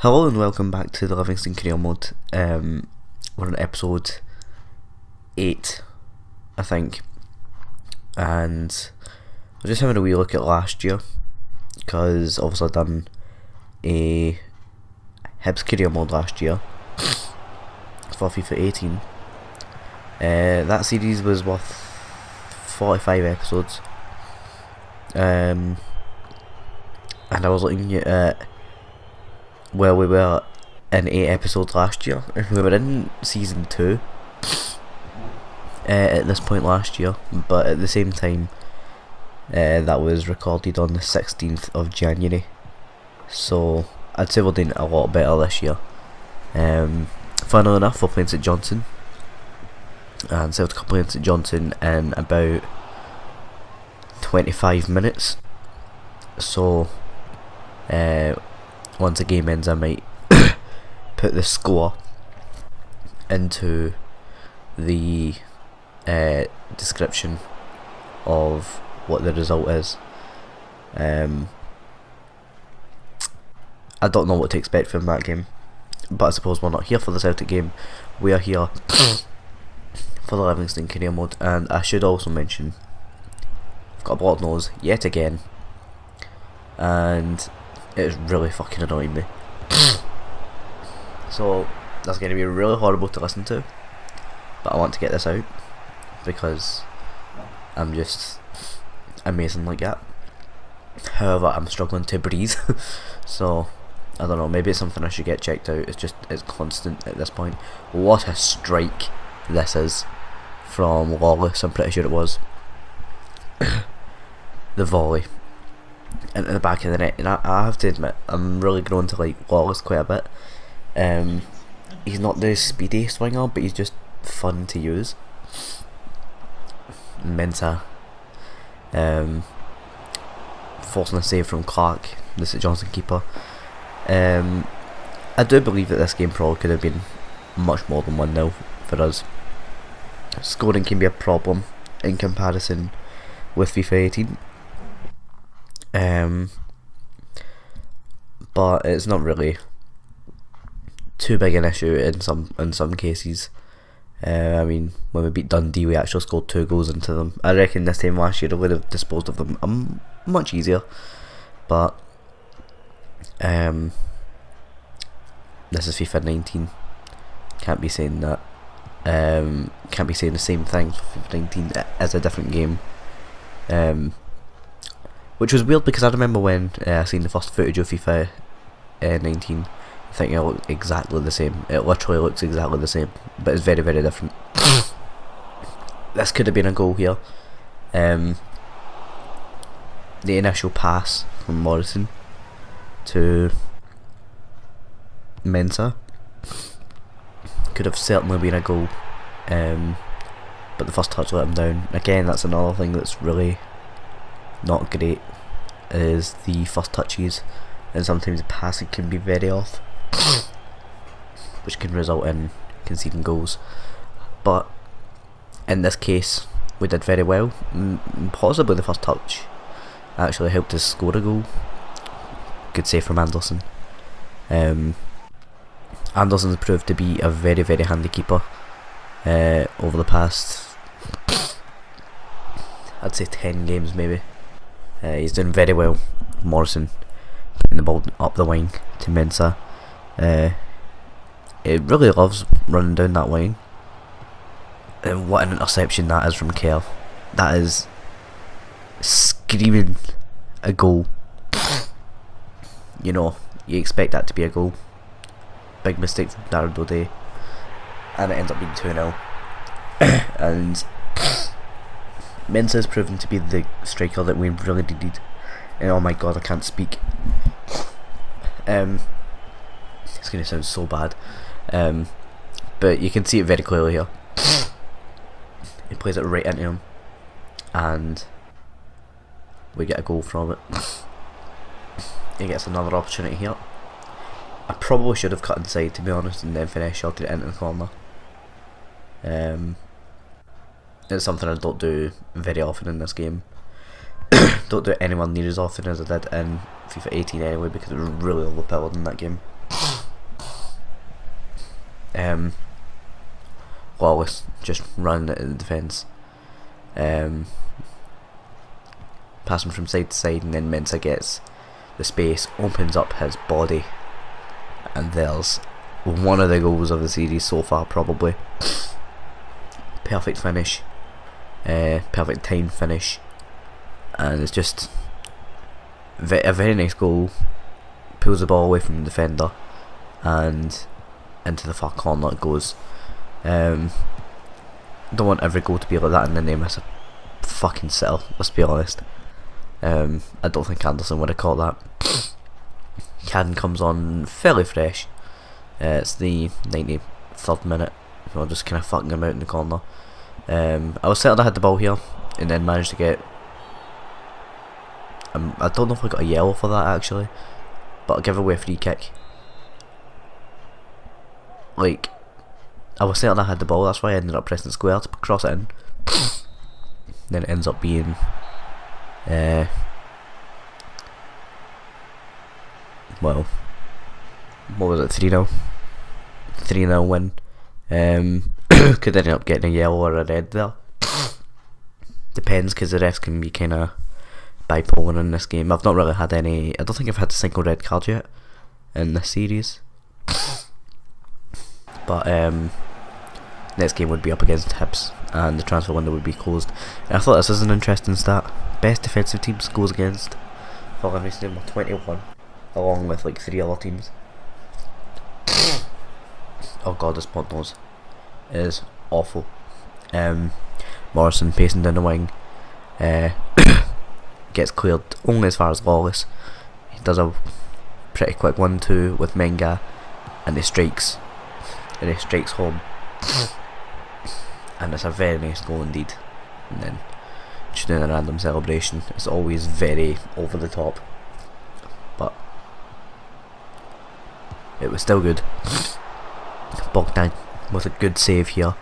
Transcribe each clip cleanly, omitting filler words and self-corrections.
Hello and welcome back to the Livingston career mode. We're on episode 8, I think, and we're just having a wee look at last year because obviously I've done a Hibs career mode last year for FIFA 18. That series was worth 45 episodes, and I was looking at where we were in 8 episodes last year. We were in season 2 at this point last year, but at the same time that was recorded on the 16th of January, so I'd say we're doing a lot better this year. Funnily enough, we're playing St Johnstone, and Celtic are playing St Johnstone in about 25 minutes, so once the game ends I might put the score into the description of what the result is. I don't know what to expect from that game, but I suppose we're not here for the Celtic game, we are here for the Livingston career mode. And I should also mention I've got a blocked nose yet again, and it's really fucking annoying me. So that's going to be really horrible to listen to, but I want to get this out because I'm just amazing like that. However, I'm struggling to breathe, so I don't know, maybe it's something I should get checked out. It's constant at this point. What a strike this is from Lawless, I'm pretty sure it was. The volley into the back of the net, and I have to admit I'm really grown to like Lawless quite a bit. He's not the speediest winger, but he's just fun to use. Mensah forcing a save from Clark, the St Johnstone keeper. I do believe that this game probably could have been much more than 1-0 for us. Scoring can be a problem in comparison with FIFA 18. But it's not really too big an issue in some cases. I mean, when we beat Dundee, we actually scored 2 goals into them. I reckon this time last year I would have disposed of them much easier, but this is FIFA 19. Can't be saying that. Can't be saying the same thing. FIFA 19 is a different game. Which was weird because I remember when I seen the first footage of FIFA 19, thinking it looked exactly the same. It literally looks exactly the same, but it's very, very different. This could have been a goal here. The initial pass from Morrison to Mensah could have certainly been a goal, but the first touch let him down. Again, that's another thing that's really not great, is the first touches, and sometimes the passing can be very off, which can result in conceding goals. But in this case we did very well. Possibly the first touch actually helped us score a goal. Good save from Anderson. Anderson's proved to be a very, very handy keeper over the past, I'd say 10 games maybe. He's doing very well. Morrison putting the ball up the wing to Mensah. He really loves running down that wing, and what an interception that is from Kerr. That is screaming a goal. You know, you expect that to be a goal. Big mistake from Darren Dode, and it ends up being 2-0. And Mensah has proven to be the striker that we really needed. And oh my god, I can't speak. It's going to sound so bad, but you can see it very clearly here. He plays it right into him, and we get a goal from it. He gets another opportunity here. I probably should have cut inside, to be honest, and then finished shot it into the corner. It's something I don't do very often in this game. Don't do it anywhere near as often as I did in FIFA 18 anyway, because it was really overpowered in that game. Lawless just running it in the defence, passing from side to side, and then Mensah gets the space, opens up his body, and there's one of the goals of the series so far, probably. Perfect finish, perfect time finish, and it's just a very nice goal. Pulls the ball away from the defender and into the far corner it goes. Don't want every goal to be like that and then they miss a fucking sitter, let's be honest. I don't think Anderson would have caught that. Cadden comes on fairly fresh. It's the 93rd minute. I'm just kind of fucking him out in the corner. I was certain I had the ball here and then managed to get... I don't know if I got a yellow for that actually, but I'll give away a free kick. Like, I was certain I had the ball, that's why I ended up pressing square to cross it in. Then it ends up being well, what was it, 3-0? 3-0 win. Could end up getting a yellow or a red there. Depends, because the refs can be kind of bipolar in this game. I've not really had any... I don't think I've had a single red card yet in this series. But next game would be up against Hibs and the transfer window would be closed. And I thought this was an interesting stat. Best defensive teams goals against for Livingston were 21, along with like 3 other teams. Oh god, this pot nose is awful. Morrison pacing down the wing, gets cleared only as far as Lawless. He does a pretty quick 1-2 with Mensah, and he strikes home. And it's a very nice goal indeed. And then just doing a random celebration. It's always very over the top, but it was still good. Bogdan with a good save here,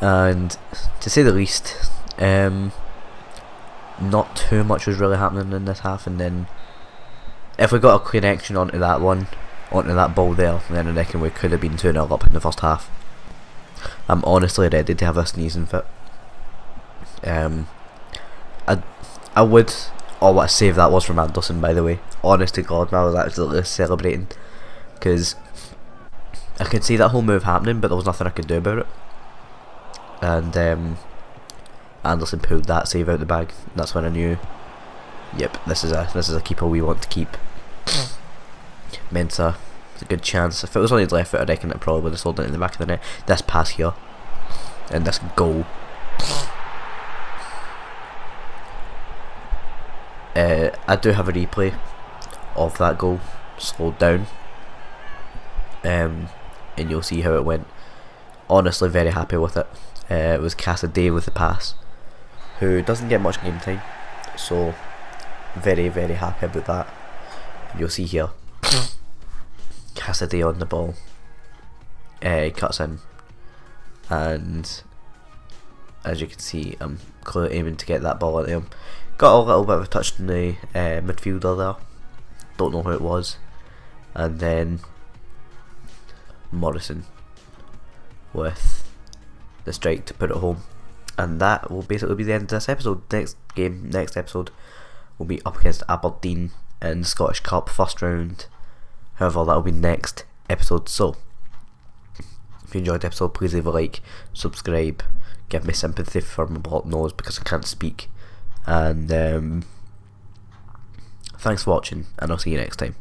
and to say the least, not too much was really happening in this half. And then if we got a connection onto that ball there, then I reckon we could have been 2-0 up in the first half. I'm honestly ready to have a sneezing fit. I would... Oh, what a save that was from Anderson, by the way. Honest to God, I was absolutely celebrating, because I could see that whole move happening, but there was nothing I could do about it. And Anderson pulled that save out the bag. That's when I knew, yep, this is a keeper we want to keep. Mensah, it's a good chance. If it was on his left foot, I reckon it probably would have sold it in the back of the net. This pass here, and this goal. I do have a replay of that goal, slowed down, and you'll see how it went. Honestly, very happy with it. It was Cassidy with the pass, who doesn't get much game time, so very, very happy about that. You'll see here, Cassidy on the ball, he cuts in, and as you can see, I'm clearly aiming to get that ball into him. Got a little bit of a touch on the midfielder there, don't know who it was, and then Morrison with the strike to put it home. And that will basically be the end of this episode. Next episode will be up against Aberdeen in the Scottish Cup first round. However, that will be next episode. So if you enjoyed the episode, please leave a like, subscribe, give me sympathy for my blocked nose because I can't speak, and thanks for watching, and I'll see you next time.